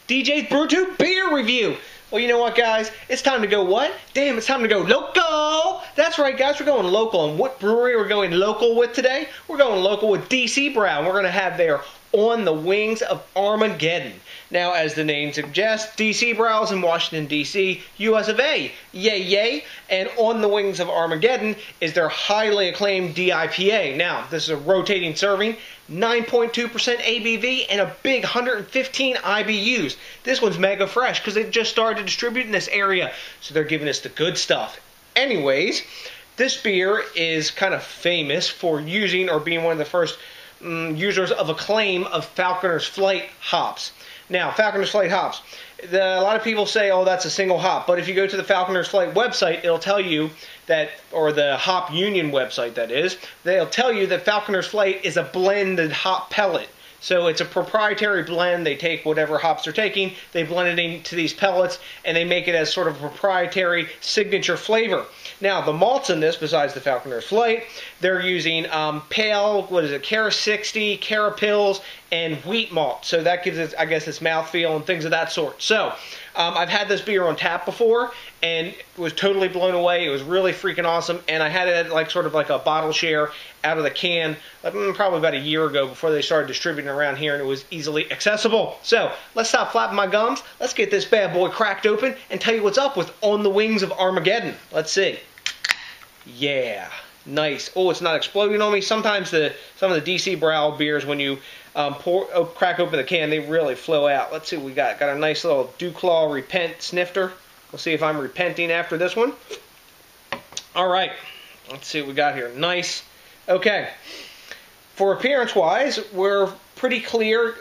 DJs BrewTube beer review. Well, you know what, guys? It's time to go what? Damn, it's time to go local! That's right, guys. We're going local. And what brewery we're going local with today? We're going local with DC Brau. And we're going to have their On the Wings of Armageddon. Now, as the name suggests, DC Brau is in Washington, D.C., US of A. Yay, yay. And On the Wings of Armageddon is their highly acclaimed DIPA. Now, this is a rotating serving, 9.2% ABV, and a big 115 IBUs. This one's mega fresh because they just started to distribute in this area, so they're giving us the good stuff. Anyways, this beer is kind of famous for using or being one of the first users of acclaim of Falconers Flight hops. Now, Falconers Flight hops. A lot of people say, oh, that's a single hop. But if you go to the Falconers Flight website, it'll tell you that, or the Hop Union website, that is, they'll tell you that Falconers Flight is a blended hop pellet. So it's a proprietary blend. They take whatever hops they're taking, they blend it into these pellets, and they make it as sort of a proprietary signature flavor. Now, the malts in this, besides the Falconers Flight, they're using pale, Cara 60, CaraPils, and wheat malt. So that gives it, I guess, its mouthfeel and things of that sort. So, I've had this beer on tap before, and was totally blown away. It was really freaking awesome, and I had it like sort of like a bottle share out of the can probably about a year ago before they started distributing around here, and it was easily accessible. So, let's stop flapping my gums. Let's get this bad boy cracked open and tell you what's up with On the Wings of Armageddon. Let's see. Yeah, nice. Oh, it's not exploding on me. Sometimes some of the DC Brau beers, when you crack open the can, they really flow out. Let's see what we got. Got a nice little Dewclaw Repent snifter. We'll see if I'm repenting after this one. All right, let's see what we got here. Nice. Okay. For appearance-wise, we're pretty clear,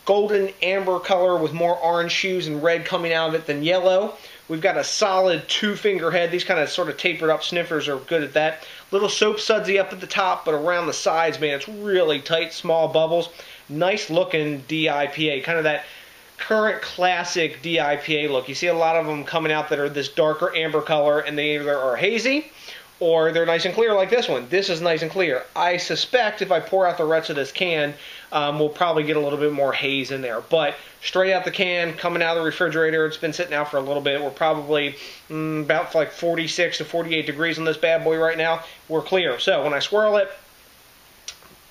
golden amber color with more orange hues and red coming out of it than yellow. We've got a solid two-finger head. These kind of sort of tapered up sniffers are good at that. Little soap sudsy up at the top, but around the sides, man, it's really tight, small bubbles. Nice looking DIPA, kind of that current classic DIPA look. You see a lot of them coming out that are this darker amber color, and they either are hazy or they're nice and clear like this one. This is nice and clear. I suspect if I pour out the rest of this can, we'll probably get a little bit more haze in there. But straight out the can, coming out of the refrigerator, it's been sitting out for a little bit. We're probably about like 46 to 48 degrees on this bad boy right now. We're clear. So when I swirl it,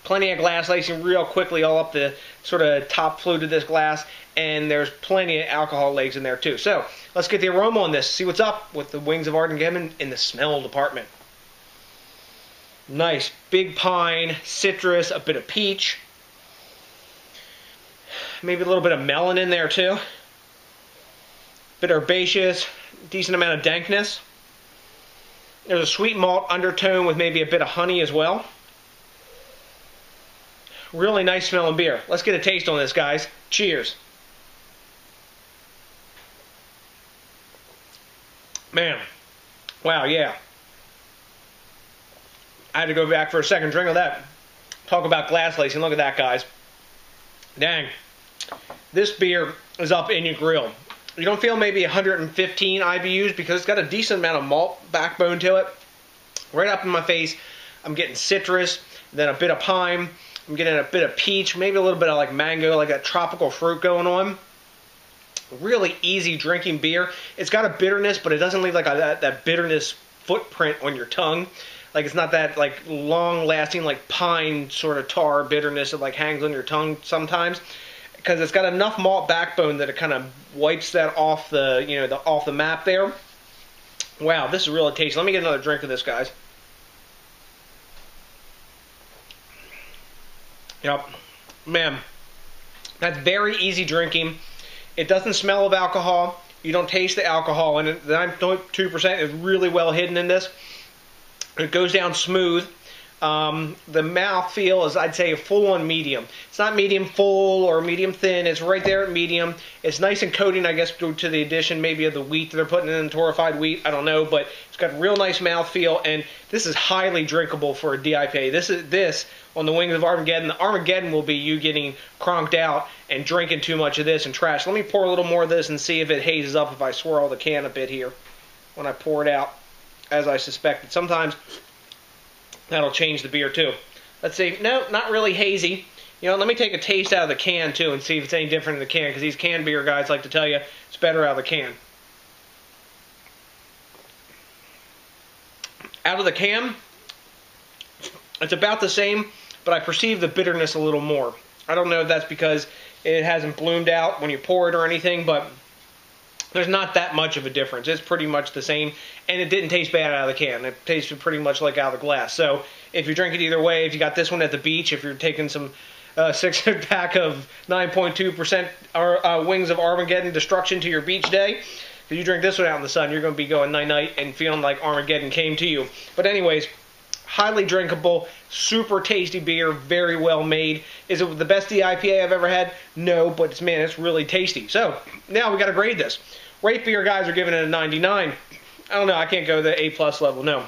plenty of glass lacing real quickly all up the sort of top fluid of this glass, and there's plenty of alcohol legs in there too. So let's get the aroma on this, see what's up with the Wings of Armageddon in the smell department. Nice big pine, citrus, a bit of peach, maybe a little bit of melon in there too. Bit herbaceous, decent amount of dankness. There's a sweet malt undertone with maybe a bit of honey as well. Really nice smelling beer. Let's get a taste on this, guys. Cheers. Man. Wow, yeah. I had to go back for a second drink of that. Talk about glass lacing. Look at that, guys. Dang. This beer is up in your grill. You don't feel maybe 115 IBUs because it's got a decent amount of malt backbone to it. Right up in my face, I'm getting citrus, then a bit of pine. I'm getting a bit of peach, maybe a little bit of like mango, like that tropical fruit going on. Really easy drinking beer. It's got a bitterness, but it doesn't leave like that bitterness footprint on your tongue. Like it's not that like long-lasting like pine sort of tar bitterness that like hangs on your tongue sometimes, because it's got enough malt backbone that it kind of wipes that off the off the map there. Wow, this is really tasty. Let me get another drink of this, guys. Yep, man, that's very easy drinking. It doesn't smell of alcohol. You don't taste the alcohol in it. The 9.2% is really well hidden in this. It goes down smooth. The mouthfeel is, I'd say, a full-on medium. It's not medium full or medium thin. It's right there at medium. It's nice and coating, I guess, due to the addition maybe of the wheat that they're putting in, torrefied wheat. I don't know, but it's got real nice mouthfeel, and this is highly drinkable for a DIPA. This on the Wings of Armageddon. The Armageddon will be you getting cronked out and drinking too much of this and trash. Let me pour a little more of this and see if it hazes up if I swirl the can a bit here when I pour it out, as I suspected. Sometimes that'll change the beer too. Let's see. No, not really hazy. You know, let me take a taste out of the can too and see if it's any different in the can, because these canned beer guys like to tell you it's better out of the can. Out of the can, it's about the same, but I perceive the bitterness a little more. I don't know if that's because it hasn't bloomed out when you pour it or anything, but there's not that much of a difference. It's pretty much the same, and it didn't taste bad out of the can. It tasted pretty much like out of the glass. So if you drink it either way, if you got this one at the beach, if you're taking some 6-pack of 9.2% Wings of Armageddon destruction to your beach day, if you drink this one out in the sun, you're going to be going night-night and feeling like Armageddon came to you. But anyways, highly drinkable, super tasty beer, very well made. Is it the best DIPA I've ever had? No, but man, it's really tasty. So now we got to grade this. Rate Beer guys are giving it a 99. I don't know, I can't go to the A+ level, no.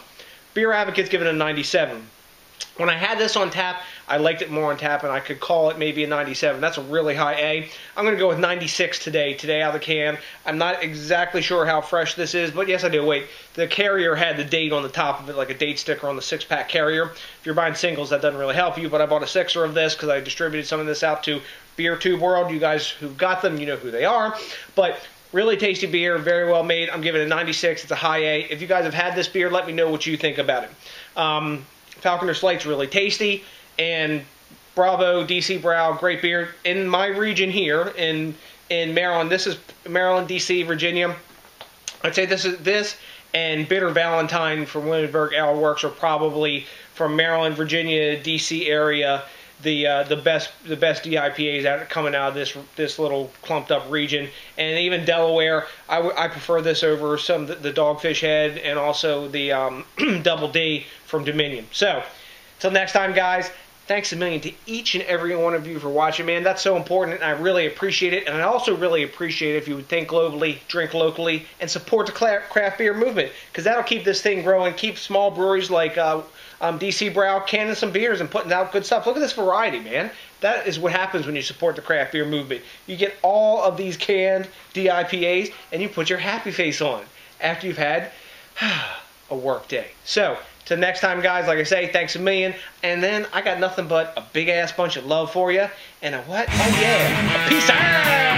Beer Advocate's giving it a 97. When I had this on tap, I liked it more on tap, and I could call it maybe a 97. That's a really high A. I'm going to go with 96 today out of the can. I'm not exactly sure how fresh this is, but yes, I do. Wait, the carrier had the date on the top of it, like a date sticker on the 6-pack carrier. If you're buying singles, that doesn't really help you, but I bought a 6er of this because I distributed some of this out to BrewTube World. You guys who've got them, you know who they are. But really tasty beer, very well made. I'm giving it a 96. It's a high A. If you guys have had this beer, let me know what you think about it. Falconers Flight's really tasty, and bravo, DC Brau, great beer. In my region here, in Maryland, this is Maryland, DC, Virginia. I'd say this and Bitter Valentine from Williamsburg Ale Works are probably from Maryland, Virginia, DC area, the best DIPAs coming out of this little clumped up region. And even Delaware, I prefer this over some the Dogfish Head and also the Double D from Dominion. So till next time, guys, thanks a million to each and every one of you for watching, man. That's so important, and I really appreciate it. And I also really appreciate it if you would think globally, drink locally, and support the craft beer movement, because that'll keep this thing growing, keep small breweries like DC Brau canning some beers and putting out good stuff. Look at this variety, man. That is what happens when you support the craft beer movement. You get all of these canned DIPAs, and you put your happy face on after you've had a work day. So, till next time, guys, like I say, thanks a million. And then I got nothing but a big-ass bunch of love for you. And a what? Oh, yeah. A peace out.